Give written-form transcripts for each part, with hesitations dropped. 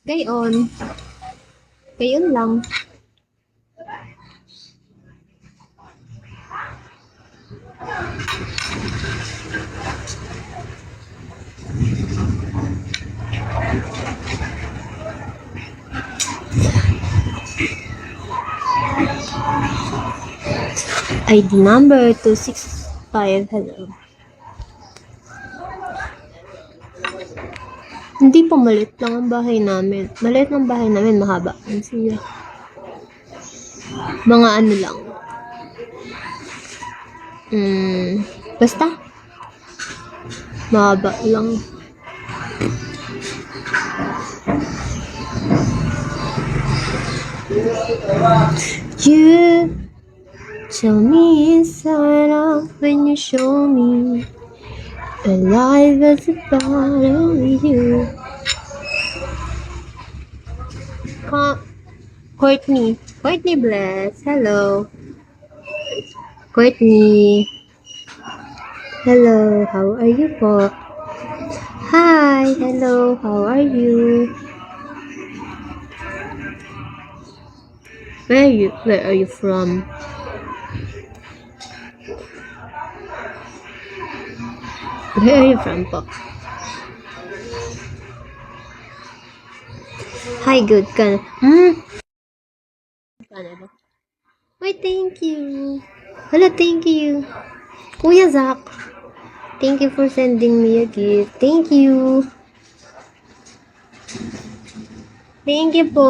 Gayon. Gayon lang. ID number 265. Hello. Hindi po, maliit lang ang bahay namin. Maliit ng bahay namin, mahaba. Sige. Mga ano lang. Basta. Mahaba lang. You tell me inside out when you show me alive as a part of you. Courtney Bless. Hello. Courtney. Hello. How are you po? Hi. Hello. How are you? Where are you from? Where are you from po? Hi, good ka. Why, thank you. Hala, thank you. Kuya Zach. Thank you for sending me a gift. Thank you. Thank you po.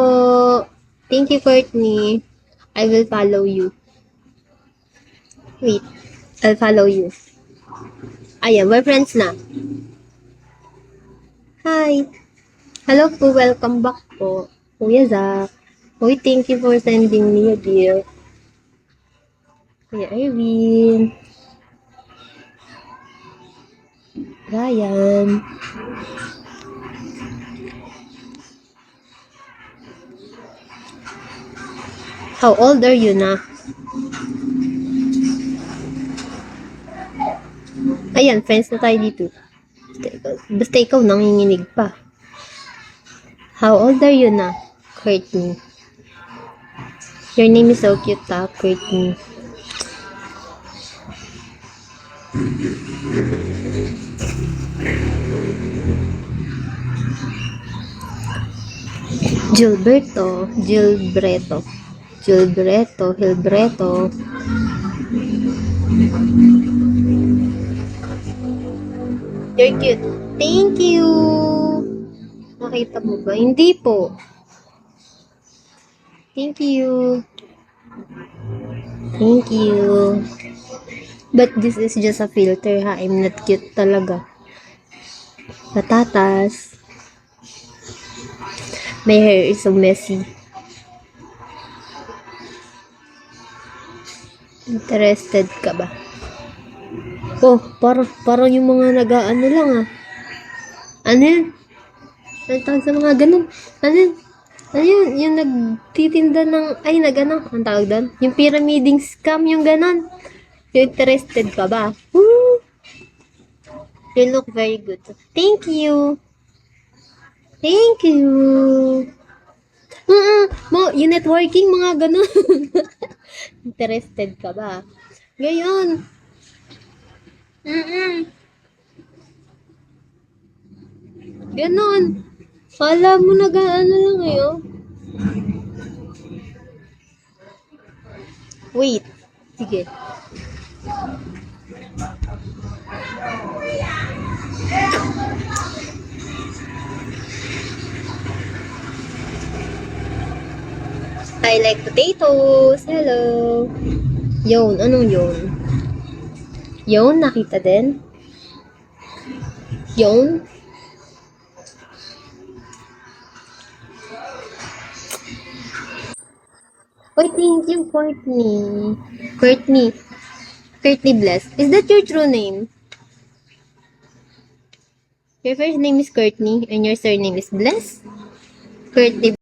Thank you, Courtney. I will follow you. Wait. I'll follow you. Ayan, we're friends na. Hi. Hello po. Welcome back po. Kuya Zach. Uy, thank you for sending me a gift. Kuya Irwin. Ryan. How old are you na? Ayan, friends na tayo dito. Basta ikaw nanginginig pa. How old are you na? Courtney. Your name is so cute, ha? Courtney. Hilbreto. You're cute. Thank you. Nakita mo ba? Hindi po. Thank you. Thank you. But this is just a filter, ha? I'm not cute talaga. Patatas. My hair is so messy. Interested ka ba? Oh, parang yung mga nag-ano lang, ah. Ano yun? Ano tawag sa mga ganun? Ano yun? Ano yun? Yung nagtitinda ng, ay, nag-ano? Ang tawag doon? Yung pyramiding scam, yung ganun. Yung interested ka ba? Woo! You look very good. Thank you. Thank you. Yung networking, mga ganun. Interested ka ba? Ngayon. Ganon. Kala mo nag-ano lang ngayon. Wait. Sige. I like potatoes. Hello. Yun. Anong yun? Yun. Nakita din? Yun. Oh, thank you, Courtney. Courtney Bless. Is that your true name? Your first name is Courtney and your surname is Bless? Courtney